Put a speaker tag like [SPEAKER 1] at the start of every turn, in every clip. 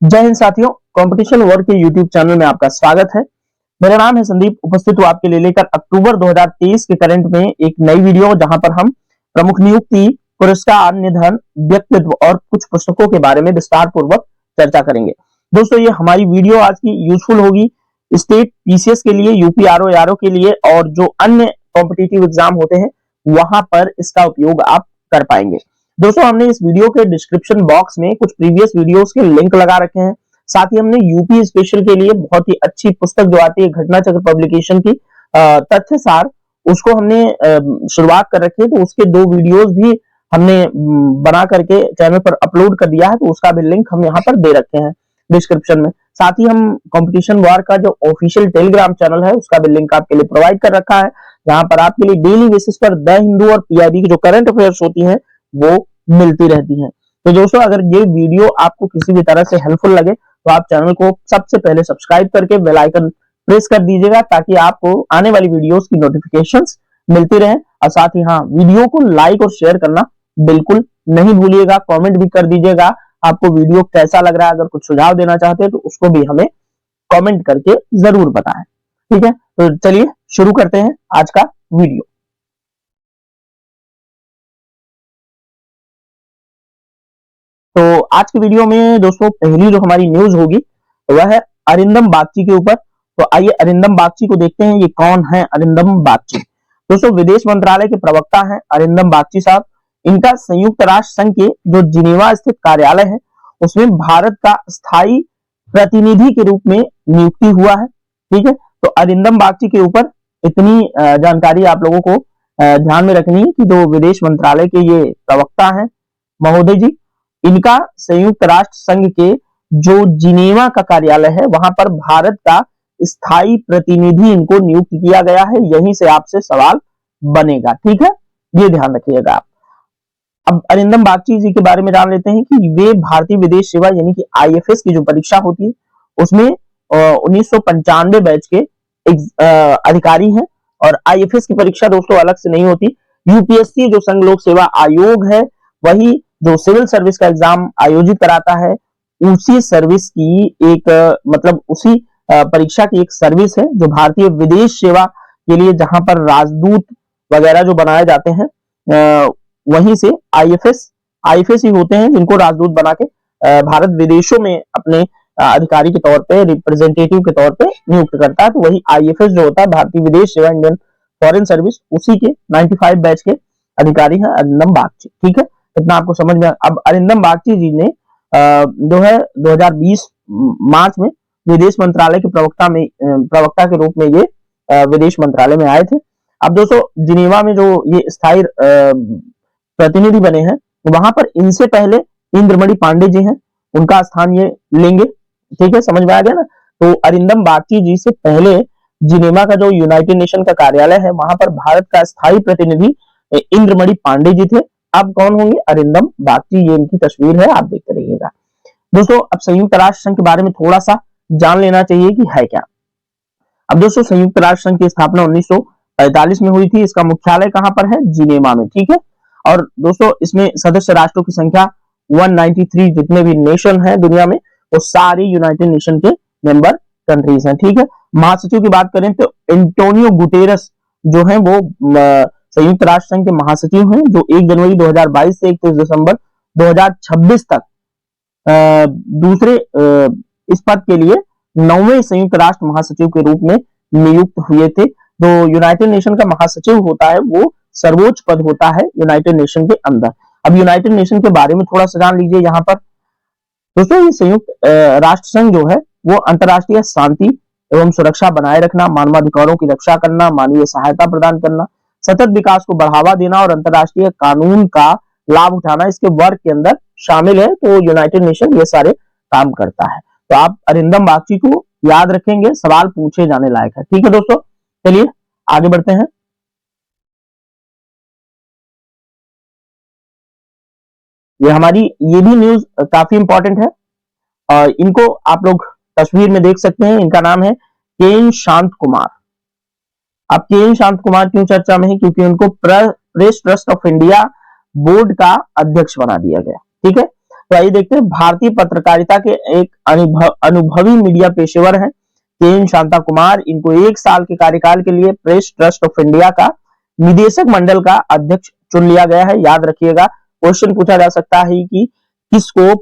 [SPEAKER 1] जय हिंद साथियों, competition world के यूट्यूब चैनल में आपका स्वागत है। मेरा नाम है संदीप, उपस्थित हूँ आपके लिए लेकर अक्टूबर 2023 के करंट में एक नई वीडियो, जहां पर हम प्रमुख नियुक्ति, पुरस्कार, निधन, व्यक्तित्व और कुछ पुस्तकों के बारे में विस्तार पूर्वक चर्चा करेंगे। दोस्तों, ये हमारी वीडियो आज की यूजफुल होगी स्टेट पीसीएस के लिए, यूपी आरओ के लिए और जो अन्य कॉम्पिटिटिव एग्जाम होते हैं वहां पर इसका उपयोग आप कर पाएंगे। दोस्तों, हमने इस वीडियो के डिस्क्रिप्शन बॉक्स में कुछ प्रीवियस वीडियोस के लिंक लगा रखे हैं। साथ ही हमने यूपी स्पेशल के लिए बहुत ही अच्छी पुस्तक जो आती है घटना चक्र पब्लिकेशन की, तथ्य सार, उसको हमने शुरुआत कर रखी है। तो उसके 2 वीडियोस भी हमने बना करके चैनल पर अपलोड कर दिया है, तो उसका भी लिंक हम यहाँ पर दे रखे हैं डिस्क्रिप्शन में। साथ ही हम कंपटीशन वार का जो ऑफिशियल टेलीग्राम चैनल है उसका भी लिंक आपके लिए प्रोवाइड कर रखा है, जहां पर आपके लिए डेली बेसिस पर द हिंदू और पीआईबी की जो करंट अफेयर्स होती है वो मिलती रहती हैं। तो दोस्तों, अगर ये वीडियो आपको किसी भी तरह से हेल्पफुल लगे तो आप चैनल को सबसे पहले सब्सक्राइब करके बेल आइकन प्रेस कर दीजिएगा, ताकि आपको आने वाली वीडियोस की नोटिफिकेशंस मिलती रहे। और साथ ही हाँ, वीडियो को लाइक और शेयर करना बिल्कुल नहीं भूलिएगा। कमेंट भी कर दीजिएगा आपको वीडियो कैसा लग रहा है। अगर कुछ सुझाव देना चाहते हैं तो उसको भी हमें कमेंट करके जरूर बताएं। ठीक है, तो चलिए शुरू करते हैं आज का वीडियो। तो आज की वीडियो में दोस्तों पहली जो हमारी न्यूज होगी वह है अरिंदम बागची के ऊपर। तो आइए अरिंदम बागची को देखते हैं, ये कौन है अरिंदम बागची। दोस्तों, विदेश मंत्रालय के प्रवक्ता हैं अरिंदम बागची साहब। इनका संयुक्त राष्ट्र संघ के जो जिनेवा स्थित कार्यालय है उसमें भारत का स्थायी प्रतिनिधि के रूप में नियुक्ति हुआ है। ठीक है, तो अरिंदम बागची के ऊपर इतनी जानकारी आप लोगों को ध्यान में रखनी है कि जो विदेश मंत्रालय के ये प्रवक्ता हैं महोदय जी, इनका संयुक्त राष्ट्र संघ के जो जिनेवा का कार्यालय है वहां पर भारत का स्थायी प्रतिनिधि इनको नियुक्त किया गया है। यहीं से आपसे सवाल बनेगा। ठीक है, ये ध्यान रखिएगा आप। अब अरिंदम बागची जी के बारे में जान लेते हैं कि वे भारतीय विदेश सेवा यानी कि आईएफएस की जो परीक्षा होती है उसमें 1995 बैच के अधिकारी हैं। और आईएफएस की परीक्षा दोस्तों अलग से नहीं होती। यूपीएससी जो संघ लोक सेवा आयोग है वही जो सिविल सर्विस का एग्जाम आयोजित कराता है, उसी सर्विस की एक मतलब उसी परीक्षा की एक सर्विस है जो भारतीय विदेश सेवा के लिए, जहां पर राजदूत वगैरह जो बनाए जाते हैं वहीं से आईएफएस ही होते हैं जिनको राजदूत बना के भारत विदेशों में अपने अधिकारी के तौर पे, रिप्रेजेंटेटिव के तौर पे नियुक्त करता है। तो वही आईएफएस जो होता है भारतीय विदेश सेवा, इंडियन फॉरेन सर्विस, उसी के 95 बैच के अधिकारी हैं अरिंदम बागची। ठीक है, इतना आपको समझ में। अब अरिंदम बागची जी ने जो है 2020 मार्च में विदेश मंत्रालय के प्रवक्ता के रूप में ये विदेश मंत्रालय में आए थे। अब दोस्तों, जिनेवा में जो ये स्थायी प्रतिनिधि बने हैं वहां पर इनसे पहले इंद्रमणि पांडे जी हैं, उनका स्थान ये लेंगे। ठीक है, समझ में आ गया ना। तो अरिंदम बागची जी से पहले जिनेवा का जो यूनाइटेड नेशन का कार्यालय है वहां पर भारत का स्थायी प्रतिनिधि इंद्रमणि पांडे जी थे। अब कौन होंगे? अरिंदम बागची। ये इनकी तस्वीर है, आप देखते रहिएगा। दोस्तों, अब संयुक्त राष्ट्र संघ के बारे में थोड़ा सा जान लेना चाहिए कि है क्या। अब दोस्तों, संयुक्त राष्ट्र संघ की स्थापना 1945 में हुई थी। इसका मुख्यालय कहां पर है? जिनेवा में। ठीक है, और दोस्तों इसमें सदस्य राष्ट्रों की संख्या 193, जितने भी नेशन है दुनिया में वो सारी यूनाइटेड नेशन के मेंबर कंट्रीज हैं। ठीक है, महासचिव की बात करें तो एंटोनियो गुटेरस जो है वो संयुक्त राष्ट्र संघ के महासचिव हैं, जो 1 जनवरी 2022 से 31 दिसंबर 2026 तक दूसरे इस पद के लिए 9वें संयुक्त राष्ट्र महासचिव के रूप में नियुक्त हुए थे। जो यूनाइटेड नेशन का महासचिव होता है वो सर्वोच्च पद होता है यूनाइटेड नेशन के अंदर। अब यूनाइटेड नेशन के बारे में थोड़ा सा जान लीजिए यहाँ पर। दोस्तों, ये संयुक्त राष्ट्र संघ जो है वो अंतरराष्ट्रीय शांति एवं सुरक्षा बनाए रखना, मानवाधिकारों की रक्षा करना, मानवीय सहायता प्रदान करना, सतत विकास को बढ़ावा देना और अंतरराष्ट्रीय कानून का लाभ उठाना इसके वर्ग के अंदर शामिल है। तो यूनाइटेड नेशन ये सारे काम करता है। तो आप अरिंदम बागची को याद रखेंगे, सवाल पूछे जाने लायक है। ठीक है दोस्तों, चलिए आगे बढ़ते हैं। ये भी न्यूज काफी इंपॉर्टेंट है और इनको आप लोग तस्वीर में देख सकते हैं। इनका नाम है केन शांत कुमार। अब केन शांत कुमार क्यों चर्चा में है? क्योंकि उनको press trust of India board का अध्यक्ष बना दिया गया। ठीक है, तो आइए देखते हैं, भारतीय पत्रकारिता के एक अनुभवी मीडिया पेशेवर हैं के. शांता कुमार, इनको 1 साल के कार्यकाल के लिए प्रेस ट्रस्ट ऑफ इंडिया का निदेशक मंडल का अध्यक्ष चुन लिया गया है। याद रखिएगा, क्वेश्चन पूछा जा सकता है कि किसको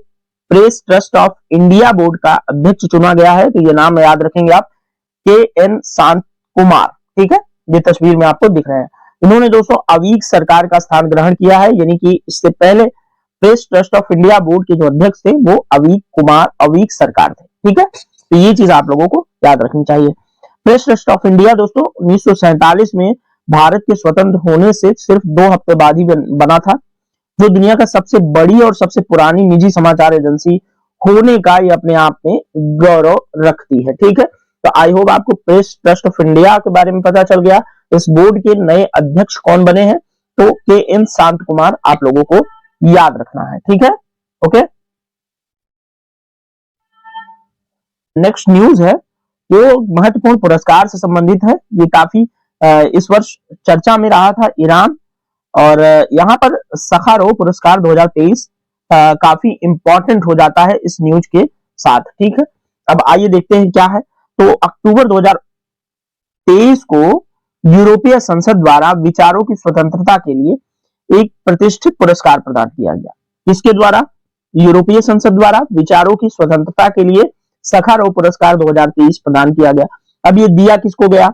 [SPEAKER 1] press trust of India board का अध्यक्ष चुना गया है, तो ये नाम याद रखेंगे आप, के. शांत कुमार। ठीक है, ये तस्वीर में आपको दिख रहे हैं। इन्होंने दोस्तों अवीग सरकार का स्थान ग्रहण किया है, यानी कि इससे पहले press trust of India board के जो अध्यक्ष थे वो अवीग सरकार थे। ठीक है, तो ये चीज आप लोगों को याद रखनी चाहिए। प्रेस ट्रस्ट ऑफ इंडिया दोस्तों 1947 में भारत के स्वतंत्र होने से सिर्फ 2 हफ्ते बाद ही बना था, जो दुनिया का सबसे बड़ी और सबसे पुरानी निजी समाचार एजेंसी होने का ये अपने आप में गौरव रखती है। ठीक है, तो आई होप आपको प्रेस ट्रस्ट ऑफ इंडिया के बारे में पता चल गया। इस बोर्ड के नए अध्यक्ष कौन बने हैं, तो के. शांत कुमार आप लोगों को याद रखना है। ठीक है, ओके। नेक्स्ट न्यूज है वो महत्वपूर्ण पुरस्कार से संबंधित है। ये काफी इस वर्ष चर्चा में रहा था ईरान, और यहाँ पर सखारोव पुरस्कार 2023 काफी इंपॉर्टेंट हो जाता है इस न्यूज के साथ। ठीक है, अब आइए देखते हैं क्या है। तो अक्टूबर 2023 को यूरोपीय संसद द्वारा विचारों की स्वतंत्रता के लिए एक प्रतिष्ठित पुरस्कार प्रदान किया गया। किसके द्वारा? यूरोपीय संसद द्वारा विचारों की स्वतंत्रता के लिए सखारोव पुरस्कार 2023 प्रदान किया गया। अब ये दिया किसको गया?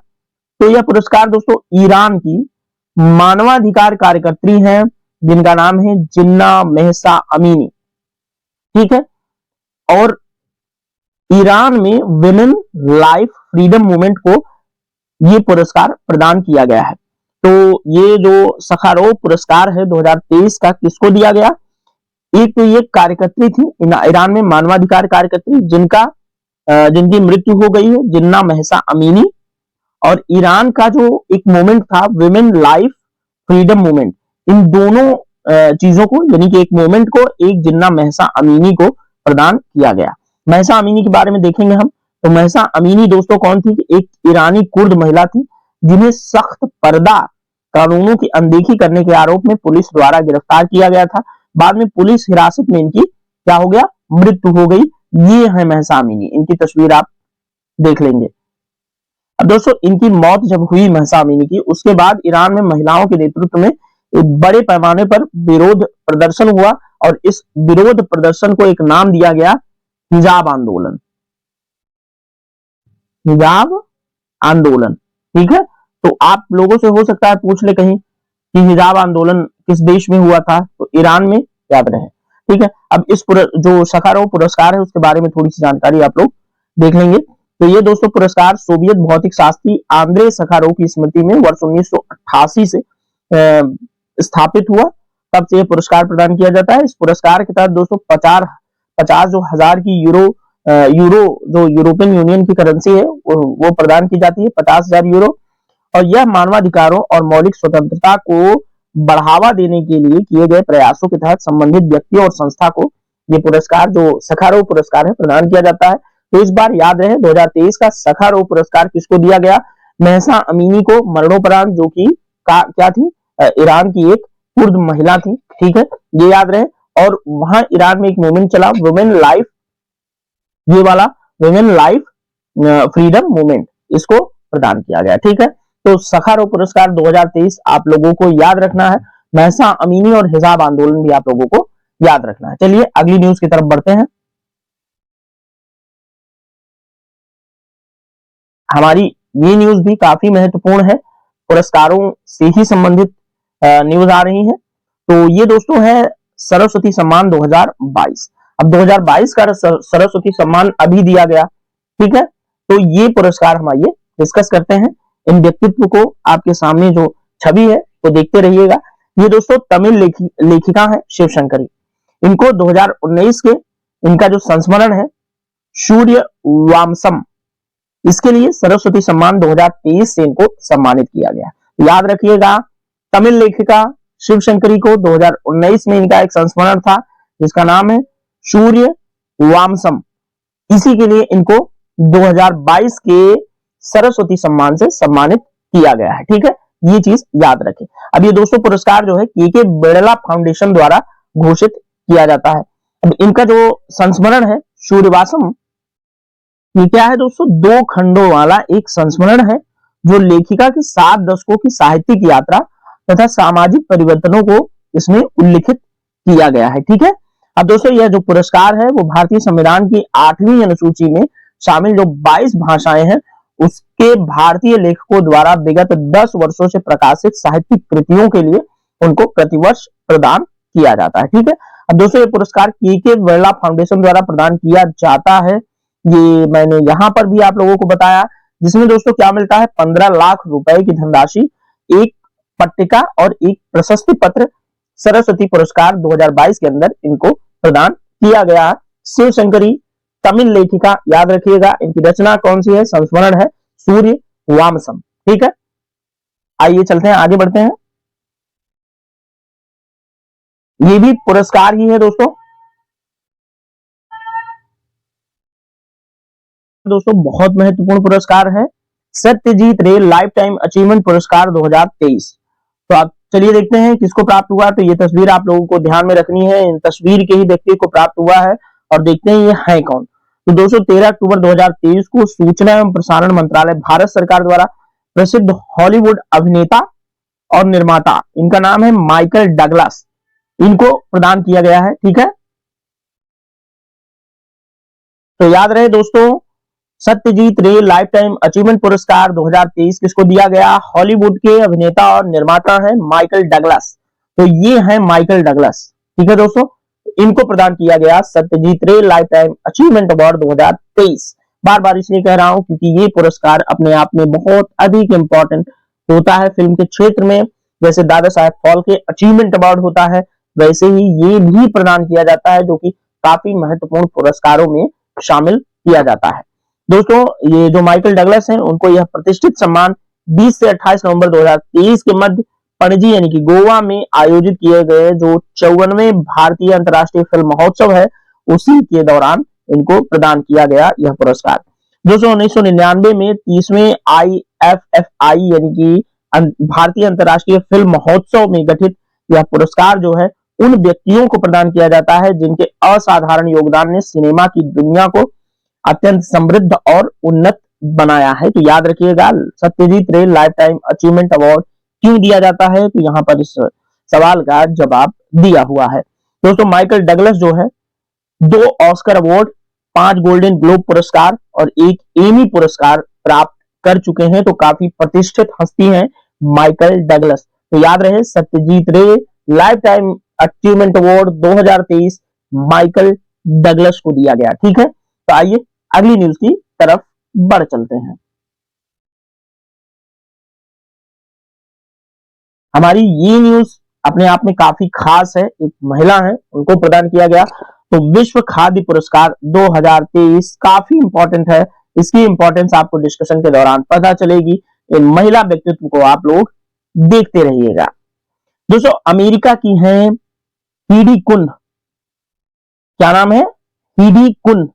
[SPEAKER 1] तो यह पुरस्कार दोस्तों ईरान की मानवाधिकार कार्यकर्त्री हैं, जिनका नाम है जिन्ना महसा अमीनी। ठीक है, और ईरान में विमेन लाइफ फ्रीडम मूवमेंट को ये पुरस्कार प्रदान किया गया है। तो ये जो सखारोव पुरस्कार है 2023 का किसको दिया गया? एक तो ये कार्यकर्त्री थी ईरान में, मानवाधिकार कार्यकर्त्री, जिनकी मृत्यु हो गई है, जिन्ना महसा अमीनी। और ईरान का जो एक मूवमेंट था विमेन लाइफ फ्रीडम मूवमेंट, इन दोनों चीजों को, यानी कि एक मूवमेंट को एक जिन्ना महसा अमीनी को प्रदान किया गया। महसा अमीनी के बारे में देखेंगे हम। तो महसा अमीनी दोस्तों कौन थी? एक ईरानी कुर्द महिला थी, जिन्हें सख्त पर्दा कानूनों की अनदेखी करने के आरोप में पुलिस द्वारा गिरफ्तार किया गया था। बाद में पुलिस हिरासत में इनकी क्या हो गया? मृत्यु हो गई। ये है महसा अमीनी, इनकी तस्वीर आप देख लेंगे। अब दोस्तों इनकी मौत जब हुई महसा अमीनी की, उसके बाद ईरान में महिलाओं के नेतृत्व में एक बड़े पैमाने पर विरोध प्रदर्शन हुआ, और इस विरोध प्रदर्शन को एक नाम दिया गया हिजाब आंदोलन। हिजाब आंदोलन। ठीक है, तो आप लोगों से हो सकता है पूछ ले कहीं कि हिजाब आंदोलन किस देश में हुआ था, तो ईरान में, याद रहे। ठीक है, अब इस जो सखारोव पुरस्कार है उसके बारे में थोड़ी सी जानकारी आप लोग देख लेंगे। तो ये दोस्तों पुरस्कार सोवियत भौतिक शास्त्री आंद्रे सखारोव की स्मृति में वर्ष 1988 से स्थापित हुआ, तब से यह पुरस्कार प्रदान किया जाता है। इस पुरस्कार के तहत दोस्तों 50 जो हजार की यूरो जो यूरोपियन यूनियन की करेंसी है वो प्रदान की जाती है, 50,000 यूरो। और यह मानवाधिकारों और मौलिक स्वतंत्रता को बढ़ावा देने के लिए किए गए प्रयासों के तहत संबंधित व्यक्ति और संस्था को ये पुरस्कार, जो सखारोव पुरस्कार है, प्रदान किया जाता है। तो इस बार याद रहे 2023 का सखारोव पुरस्कार किसको दिया गया? महसा अमीनी को, मरणोपरांत, जो कि क्या थी? ईरान की एक कुर्द महिला थी। ठीक है, ये याद रहे। और वहां ईरान में एक मूवमेंट चला, वुमेन लाइफ, ये वाला वुमेन लाइफ फ्रीडम मूवमेंट, इसको प्रदान किया गया। ठीक है, तो सखारोव पुरस्कार 2023 आप लोगों को याद रखना है। महसा अमीनी और हिजाब आंदोलन भी आप लोगों को याद रखना है। चलिए अगली न्यूज की तरफ बढ़ते हैं। हमारी ये न्यूज भी काफी महत्वपूर्ण है, पुरस्कारों से ही संबंधित न्यूज आ रही है। तो ये दोस्तों है सरस्वती सम्मान 2022। अब 2022 का सरस्वती सम्मान अभी दिया गया। ठीक है, तो ये पुरस्कार हम आइए डिस्कस करते हैं। इन व्यक्तित्व को आपके सामने जो छवि है वो देखते रहिएगा। ये दोस्तों तमिल लेखिका है शिवशंकरी। इनको 2019 के इनका जो संस्मरण है सूर्य वामसम, इसके लिए सरस्वती सम्मान 2023 से इनको सम्मानित किया गया। याद रखिएगा, तमिल लेखिका शिवशंकरी को 2019 में इनका एक संस्मरण था जिसका नाम है सूर्य वामसम। इसी के लिए इनको 2022 के सरस्वती सम्मान से सम्मानित किया गया है। ठीक है, ये चीज याद रखें। अब ये दोस्तों पुरस्कार जो है के बिड़ला फाउंडेशन द्वारा घोषित किया जाता है। अब इनका जो संस्मरण है सूर्यवासम, ये क्या है दोस्तों, 2 खंडों वाला एक संस्मरण है जो लेखिका की 7 दशकों की साहित्यिक यात्रा तथा सामाजिक परिवर्तनों को इसमें उल्लिखित किया गया है। ठीक है, अब दोस्तों यह जो पुरस्कार है वो भारतीय संविधान की 8वीं अनुसूची में शामिल जो 22 भाषाएं हैं उसके भारतीय लेखकों द्वारा विगत 10 वर्षों से प्रकाशित साहित्यिक कृतियों के लिए उनको प्रतिवर्ष प्रदान किया जाता है। ठीक है, अब दोस्तों ये पुरस्कार के बिरला फाउंडेशन द्वारा प्रदान किया जाता है, ये मैंने यहाँ पर भी आप लोगों को बताया, जिसमें दोस्तों क्या मिलता है, 15 लाख रुपए की धनराशि, एक पट्टिका और एक प्रशस्ति पत्र सरस्वती पुरस्कार 2022 के अंदर इनको प्रदान किया गया। शिव शंकरी तमिल लेखिका, याद रखिएगा इनकी रचना कौन सी है, संस्मरण है सूर्य वामसम। ठीक है, आइए चलते हैं आगे बढ़ते हैं। ये भी पुरस्कार ही है दोस्तों। बहुत महत्वपूर्ण पुरस्कार है, सत्यजीत रे लाइफ टाइम अचीवमेंट पुरस्कार 2023। तो आप चलिए देखते हैं किसको प्राप्त हुआ। तो ये तस्वीर आप लोगों को ध्यान में रखनी है, इन तस्वीर के ही व्यक्ति को प्राप्त हुआ है और देखते हैं ये है कौन। तो दोस्तों 13 अक्टूबर 2023 को सूचना एवं प्रसारण मंत्रालय भारत सरकार द्वारा प्रसिद्ध हॉलीवुड अभिनेता और निर्माता, इनका नाम है माइकल डगलस, इनको प्रदान किया गया है। ठीक है, तो याद रहे दोस्तों, सत्यजीत रे लाइफ टाइम अचीवमेंट पुरस्कार 2023 किसको दिया गया, हॉलीवुड के अभिनेता और निर्माता हैं माइकल डगलस। तो ये है माइकल डगलस। ठीक है दोस्तों, इनको प्रदान किया गया सत्यजीत रे लाइफ टाइम अचीवमेंट अवार्ड 2023। बार बार इसलिए कह रहा हूं क्योंकि ये पुरस्कार अपने आप में बहुत अधिक इंपॉर्टेंट होता है फिल्म के क्षेत्र में। जैसे दादा साहेब फाल्के अचीवमेंट अवार्ड होता है, वैसे ही ये भी प्रदान किया जाता है, जो कि काफी महत्वपूर्ण पुरस्कारों में शामिल किया जाता है। दोस्तों ये जो माइकल डगलस हैं उनको यह प्रतिष्ठित सम्मान 20 से 28 नवंबर 2023 के मध्य पणजी यानी कि गोवा में आयोजित किए गए जो 54वें भारतीय अंतर्राष्ट्रीय फिल्म महोत्सव है उसी के दौरान इनको प्रदान किया गया यह पुरस्कार। दोस्तों 1999 में 30वें IFFI यानी कि भारतीय अंतर्राष्ट्रीय फिल्म महोत्सव में गठित यह पुरस्कार जो है उन व्यक्तियों को प्रदान किया जाता है जिनके असाधारण योगदान ने सिनेमा की दुनिया को अत्यंत समृद्ध और उन्नत बनाया है। तो याद रखिएगा सत्यजीत रे लाइफ टाइम अचीवमेंट अवार्ड क्यों दिया जाता है, तो यहाँ पर इस सवाल का जवाब दिया हुआ है। दोस्तों माइकल डगलस जो है 2 ऑस्कर अवार्ड, 5 गोल्डन ग्लोब पुरस्कार और 1 एमी पुरस्कार प्राप्त कर चुके हैं। तो काफी प्रतिष्ठित हस्ती हैं माइकल डगलस। तो याद रहे सत्यजीत रे life time achievement award 2023 Michael Douglas को दिया गया। ठीक है, तो आइए अगली न्यूज की तरफ बढ़ चलते हैं। हमारी ये न्यूज अपने आप में काफी खास है, एक महिला है उनको प्रदान किया गया। तो विश्व खाद्य पुरस्कार 2023 काफी इंपॉर्टेंट है, इसकी इंपॉर्टेंस आपको डिस्कशन के दौरान पता चलेगी। इन महिला व्यक्तित्व को आप लोग देखते रहिएगा। दोस्तों अमेरिका की है हीडी कुन, क्या नाम है, हीडी कुन,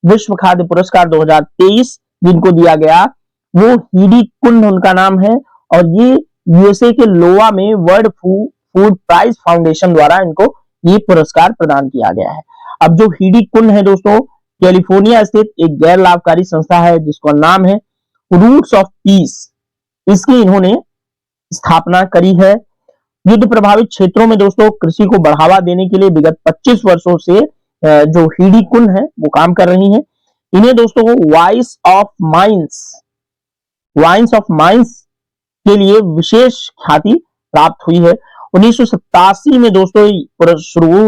[SPEAKER 1] विश्व खाद्य पुरस्कार 2023 जिनको दिया गया वो हीडी कुन उनका नाम है और ये यूएसए के लोआ में वर्ल्ड फूड प्राइज फाउंडेशन द्वारा इनको ये पुरस्कार प्रदान किया गया है। अब जो हीडी कुन है दोस्तों कैलिफोर्निया स्थित एक गैर लाभकारी संस्था है जिसका नाम है रूट्स ऑफ पीस, इसकी इन्होंने स्थापना करी है। युद्ध प्रभावित क्षेत्रों में दोस्तों कृषि को बढ़ावा देने के लिए विगत 25 वर्षों से जो हीडी कुन है वो काम कर रही हैं। इन्हें दोस्तों वाइन्स ऑफ माइंस के लिए विशेष ख्याति प्राप्त हुई है। 1987 में दोस्तों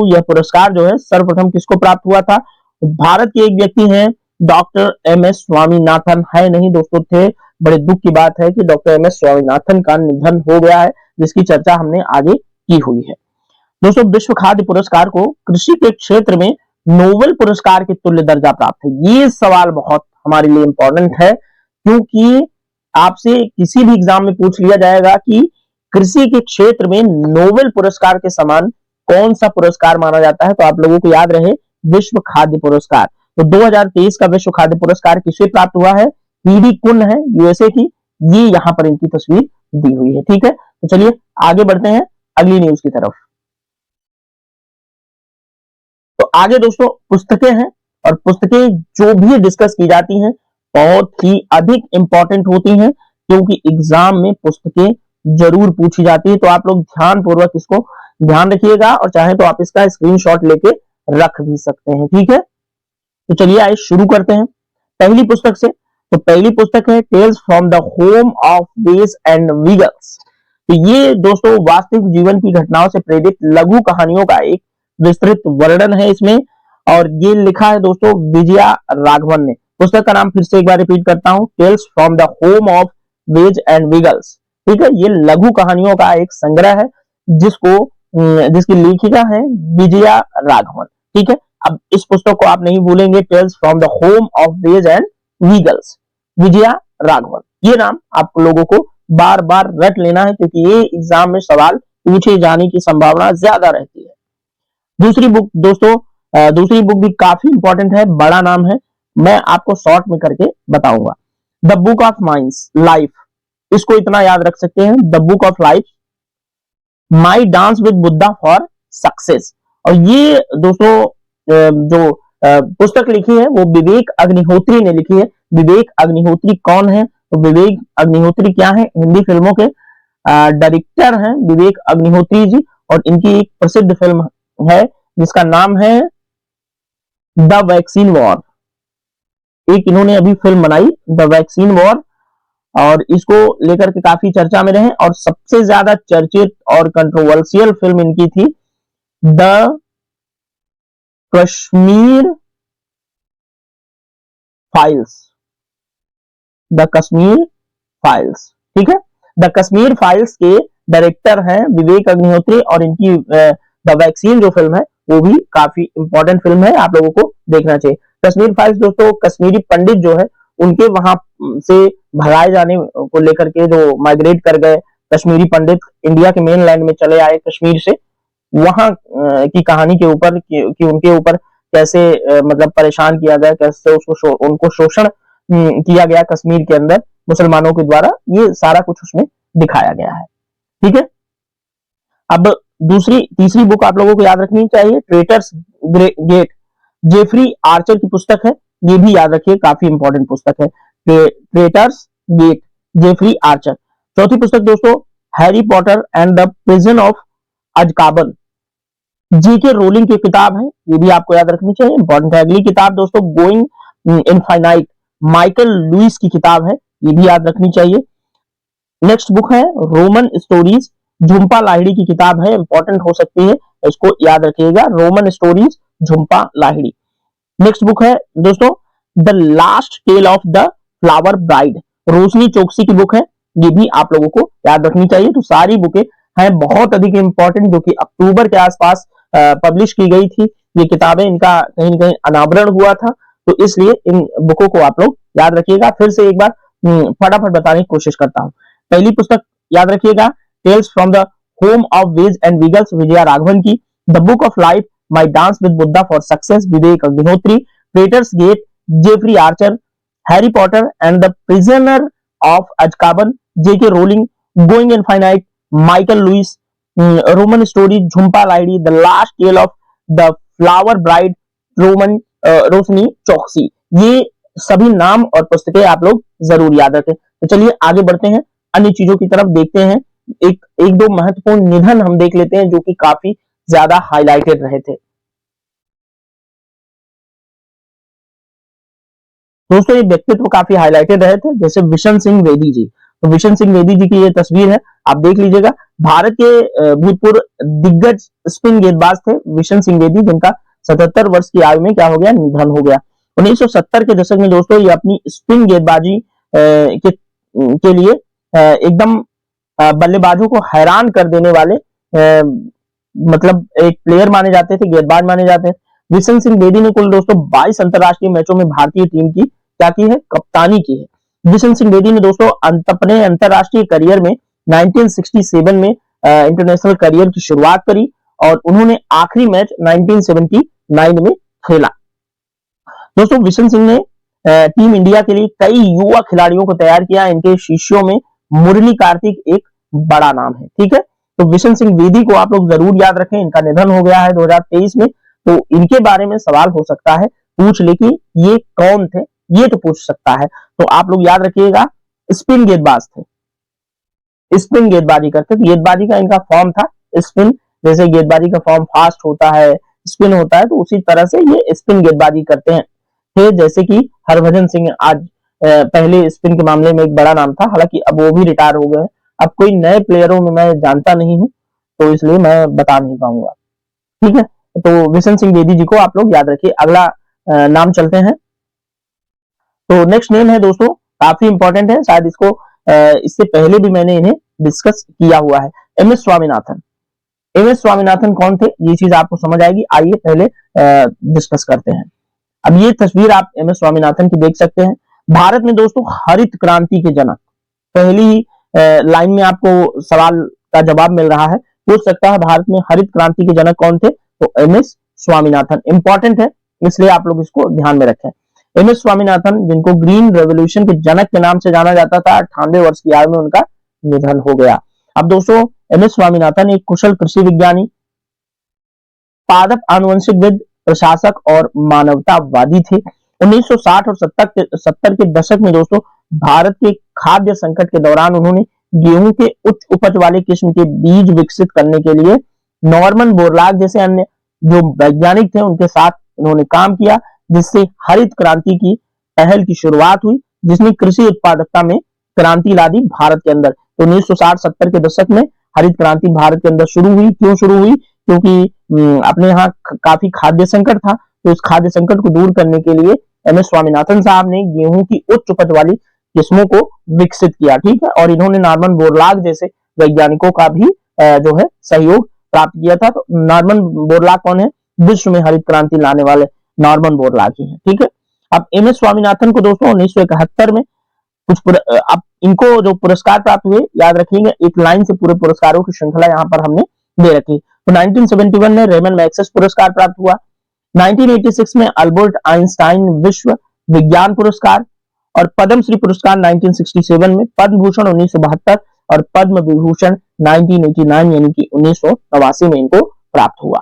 [SPEAKER 1] यह पुरस्कार जो है सर्वप्रथम किसको प्राप्त हुआ था, भारत के एक व्यक्ति हैं डॉक्टर MS स्वामीनाथन, है नहीं दोस्तों थे। बड़े दुख की बात है कि डॉक्टर MS स्वामीनाथन का निधन हो गया है, जिसकी चर्चा हमने आगे की हुई है। दोस्तों विश्व खाद्य पुरस्कार को कृषि के क्षेत्र में नोबेल पुरस्कार के तुल्य दर्जा प्राप्त है। ये सवाल बहुत हमारे लिए इंपॉर्टेंट है क्योंकि आपसे किसी भी एग्जाम में पूछ लिया जाएगा कि कृषि के क्षेत्र में नोबेल पुरस्कार के समान कौन सा पुरस्कार माना जाता है, तो आप लोगों को याद रहे विश्व खाद्य पुरस्कार। तो 2023 का विश्व खाद्य पुरस्कार किसे प्राप्त हुआ है, हीडी कुन है यूएसए की, ये यहां पर इनकी तस्वीर दी हुई है। ठीक है, तो चलिए आगे बढ़ते हैं अगली न्यूज की तरफ। तो आगे दोस्तों पुस्तकें हैं, और पुस्तकें जो भी डिस्कस की जाती हैं बहुत ही अधिक इंपॉर्टेंट होती हैं, क्योंकि एग्जाम में पुस्तकें जरूर पूछी जाती है। तो आप लोग ध्यान पूर्वक इसको ध्यान रखिएगा, और चाहे तो आप इसका स्क्रीनशॉट लेके रख भी सकते हैं, ठीक है। तो चलिए आइए शुरू करते हैं पहली पुस्तक से। तो पहली पुस्तक है tales from the home of bees and beagles. तो ये दोस्तों वास्तविक जीवन की घटनाओं से प्रेरित लघु कहानियों का एक विस्तृत वर्णन है इसमें, और ये लिखा है दोस्तों विजया राघवन ने। पुस्तक का नाम फिर से एक बार रिपीट करता हूं, tales from the home of bees and beagles, ठीक है। ये लघु कहानियों का एक संग्रह है जिसकी लेखिका है विजया राघवन, ठीक है। अब इस पुस्तक को आप नहीं भूलेंगे, tales from the home of bees and beagles, Vijaya Raghavan. ये नाम आप लोगों को बार बार रट लेना है, क्योंकि ये एग्जाम में सवाल पूछे जाने की संभावना ज्यादा रहती है। दूसरी बुक दोस्तों, दूसरी बुक भी काफी इंपॉर्टेंट है, बड़ा नाम है, मैं आपको शॉर्ट में करके बताऊंगा। The book of minds life, इसको इतना याद रख सकते हैं, the book of life, my dance with Buddha for success. और ये दोस्तों जो पुस्तक लिखी है वो विवेक अग्निहोत्री ने लिखी है। विवेक अग्निहोत्री कौन है? तो विवेक अग्निहोत्री क्या है? हिंदी फिल्मों के डायरेक्टर हैं विवेक अग्निहोत्री जी, और इनकी एक प्रसिद्ध फिल्म है जिसका नाम है द वैक्सीन वॉर। एक इन्होंने अभी फिल्म बनाई द वैक्सीन वॉर, और इसको लेकर के काफी चर्चा में रहे, और सबसे ज्यादा चर्चित और कंट्रोवर्शियल फिल्म इनकी थी the Kashmir files, the Kashmir files, ठीक है। द कश्मीर फाइल्स के डायरेक्टर हैं विवेक अग्निहोत्री, और इनकी द वैक्सीन जो फिल्म है वो भी काफी इंपॉर्टेंट फिल्म है, आप लोगों को देखना चाहिए। कश्मीर फाइल्स दोस्तों कश्मीरी पंडित जो है उनके वहां से भगाए जाने को लेकर के, जो माइग्रेट कर गए कश्मीरी पंडित इंडिया के मेन लैंड में चले आए कश्मीर से, वहां की कहानी के ऊपर कि उनके ऊपर कैसे मतलब परेशान किया गया, कैसे उनको शोषण किया गया कश्मीर के अंदर मुसलमानों के द्वारा, ये सारा कुछ उसमें दिखाया गया है, ठीक है। अब तीसरी बुक आप लोगों को याद रखनी चाहिए, ट्रेटर्स गेट, जेफरी आर्चर की पुस्तक है, ये भी याद रखिए, काफी इंपॉर्टेंट पुस्तक है, ट्रेटर्स गेट, जेफरी आर्चर। चौथी पुस्तक दोस्तों Harry Potter and the prison of Azkaban, JK Rowling की किताब है, ये भी आपको याद रखनी चाहिए, इंपॉर्टेंट है। अगली किताब दोस्तों गोइंग इनफाइनाइट, माइकल लुइस की किताब है, ये भी याद रखनी चाहिए। नेक्स्ट बुक है रोमन स्टोरीज, झुम्पा लाहिड़ी की किताब है, इंपॉर्टेंट हो सकती है, इसको याद रखिएगा, Roman stories Jhumpa Lahiri. Next book है दोस्तों the last tale of the flower bride, Roshni Chokshi की बुक है, ये भी आप लोगों को याद रखनी चाहिए। तो सारी बुकें हैं बहुत अधिक इंपॉर्टेंट, जो कि अक्टूबर के आसपास पब्लिश की गई थी ये किताबें, इनका कहीं न कहीं अनावरण हुआ था, तो इसलिए इन बुकों को आप लोग याद रखिएगा। फिर से एक बार फटाफट बताने की कोशिश करता हूं। पहली पुस्तक याद रखिएगा tales from the home of bees and beagles, Vijaya Raghavan की। The book of life, my dance with Buddha for success, Vivek Agnihotri. Traitor's gate, Jeffrey Archer. Harry Potter and the prisoner of Azkaban, JK Rowling. Going infinite, Michael Lewis. Roman story, Jhumpa Lahiri. The last tale of the flower bride, Roshni Chokshi. ये सभी नाम और पुस्तकें आप लोग जरूर याद रखें। तो चलिए आगे बढ़ते हैं, अन्य चीजों की तरफ देखते हैं। एक दो महत्वपूर्ण निधन हम देख लेते हैं जो कि काफी ज्यादा हाईलाइटेड रहे थे। दोस्तों ये व्यक्तित्व काफी हाईलाइटेड रहे थे, जैसे विशन सिंह बेदी जी। तो विशन सिंह बेदी जी की ये तस्वीर है, आप देख लीजिएगा। भारत के भूतपूर्व दिग्गज स्पिन गेंदबाज थे विशन सिंह बेदी, जिनका 77 वर्ष की आयु में क्या हो गया, निधन हो गया। 1970 के दशक में दोस्तों ये अपनी स्पिन गेंदबाजी के लिए एकदम बल्लेबाजों को हैरान कर देने वाले मतलब एक प्लेयर माने जाते थे, गेंदबाज माने जाते हैं। विशन सिंह बेदी ने कुल दोस्तों 22 अंतरराष्ट्रीय मैचों में भारतीय टीम की क्या की है, कप्तानी की है। विशन सिंह बेदी ने दोस्तों अपने अंतरराष्ट्रीय करियर में 1967 में इंटरनेशनल करियर की शुरुआत करी, और उन्होंने आखिरी मैच 1979 में खेला। दोस्तों विशन सिंह ने टीम इंडिया के लिए कई युवा खिलाड़ियों को तैयार किया, इनके शिष्यों में मुरली कार्तिक एक बड़ा नाम है, ठीक है। तो विशन सिंह बेदी को आप लोग जरूर याद रखें, इनका निधन हो गया है 2023 में। तो इनके बारे में सवाल हो सकता है, पूछ ले कि ये कौन थे, ये तो पूछ सकता है। तो आप लोग याद रखिएगा, स्पिन गेंदबाज थे, स्पिन गेंदबाजी करते थे। गेंदबाजी का इनका फॉर्म था स्पिन, जैसे गेंदबाजी का फॉर्म फास्ट होता है, स्पिन होता है, तो उसी तरह से ये स्पिन गेंदबाजी करते हैं थे। जैसे कि हरभजन सिंह आज पहले स्पिन के मामले में एक बड़ा नाम था, हालांकि अब वो भी रिटायर हो गए। अब कोई नए प्लेयरों में मैं जानता नहीं हूँ, तो इसलिए मैं बता नहीं पाऊंगा। ठीक है, तो विशन सिंह बेदी जी को आप लोग याद रखिए। अगला नाम चलते हैं। तो नेक्स्ट नेम है दोस्तों, काफी इंपॉर्टेंट है, शायद इसको इससे पहले भी मैंने इन्हें डिस्कस किया हुआ है। M S Swaminathan. M S Swaminathan कौन थे, ये चीज आपको समझ आएगी। आइए पहले डिस्कस करते हैं। अब ये तस्वीर आप एम एस स्वामीनाथन की देख सकते हैं। भारत में दोस्तों हरित क्रांति के जनक, पहली ही लाइन में आपको सवाल का जवाब मिल रहा है, पूछ सकता है भारत में हरित क्रांति के जनक कौन थे, तो एम एस स्वामीनाथन। इंपॉर्टेंट है, इसलिए आप लोग इसको ध्यान में रखें। एम एस स्वामीनाथन, जिनको ग्रीन रेवोल्यूशन के जनक के नाम से जाना जाता था, 98 वर्ष की आयु में उनका निधन हो गया। अब दोस्तों, एम एस स्वामीनाथन एक कुशल कृषि विज्ञानी, पादप आनुवंशिकविद, प्रशासक और मानवतावादी थे। 1960 और 70 के दशक में दोस्तों भारत के खाद्य संकट के दौरान उन्होंने गेहूं के उच्च उपज वाले किस्म के बीज विकसित करने के लिए नॉर्मन बोरलाग जैसे अन्य जो वैज्ञानिक थे उनके साथ उन्होंने काम किया, जिससे हरित क्रांति की पहल की शुरुआत हुई, जिसने कृषि उत्पादकता में क्रांति ला दी भारत के अंदर। तो 1960-70 के दशक में हरित क्रांति भारत के अंदर शुरू हुई। क्यों शुरू हुई, क्योंकि अपने यहाँ काफी खाद्य संकट था, तो इस खाद्य संकट को दूर करने के लिए एम एस स्वामीनाथन साहब ने गेहूं की उच्च उपज वाली किस्मों को विकसित किया। ठीक है, और इन्होंने नॉर्मन बोरलाग जैसे वैज्ञानिकों का भी जो है सहयोग प्राप्त किया था। तो नॉर्मन बोरलाग कौन है, विश्व में हरित क्रांति लाने वाले नॉर्मन बोरलाग ही है। ठीक है, अब एम एस स्वामीनाथन को दोस्तों 1971 में अब इनको जो पुरस्कार प्राप्त हुए, याद रखिएगा, एक लाइन से पूरे पुरस्कारों की श्रृंखला यहाँ पर हमने दे रखी। तो 1971 में रेमन मैग्सेस पुरस्कार प्राप्त हुआ, 1986 में अल्बर्ट आइंस्टाइन विश्व विज्ञान पुरस्कार, और पद्म श्री पुरस्कार 1967 में, पद्म भूषण 1972 और पद्म विभूषण 1989 यानी कि 1989 में इनको प्राप्त हुआ।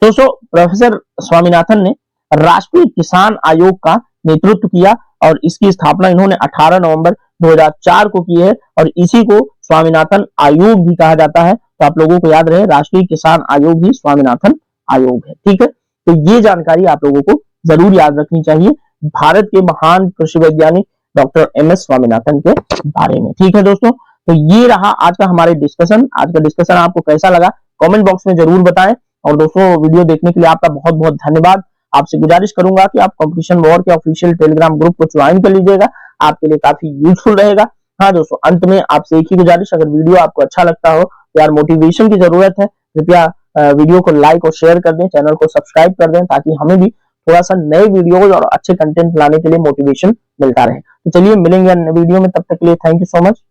[SPEAKER 1] दोस्तों, प्रोफेसर स्वामीनाथन ने राष्ट्रीय किसान आयोग का नेतृत्व किया और इसकी स्थापना इन्होंने 18 नवंबर 2004 को की है, और इसी को स्वामीनाथन आयोग भी कहा जाता है। तो आप लोगों को याद रहे, राष्ट्रीय किसान आयोग ही स्वामीनाथन आयोग है। ठीक है, तो ये जानकारी आप लोगों को जरूर याद रखनी चाहिए भारत के महान कृषि वैज्ञानिक डॉक्टर एम एस स्वामीनाथन के बारे में। ठीक है दोस्तों, तो ये रहा आज का हमारे डिस्कशन। आज का डिस्कशन आपको कैसा लगा कमेंट बॉक्स में जरूर बताएं, और दोस्तों वीडियो देखने के लिए आपका बहुत बहुत धन्यवाद। आपसे गुजारिश करूंगा कि आप कंपटीशन वॉर के ऑफिशियल टेलीग्राम ग्रुप को ज्वाइन कर लीजिएगा, आपके लिए काफी यूजफुल रहेगा। हाँ दोस्तों, अंत में आपसे एक ही गुजारिश, अगर वीडियो आपको अच्छा लगता हो, यार मोटिवेशन की जरूरत है, कृपया वीडियो को लाइक और शेयर कर दें, चैनल को सब्सक्राइब कर दें, ताकि हमें भी थोड़ा सा नए वीडियोज और अच्छे कंटेंट लाने के लिए मोटिवेशन मिलता रहे। तो चलिए मिलेंगे अन्य वीडियो में, तब तक के लिए थैंक यू सो मच।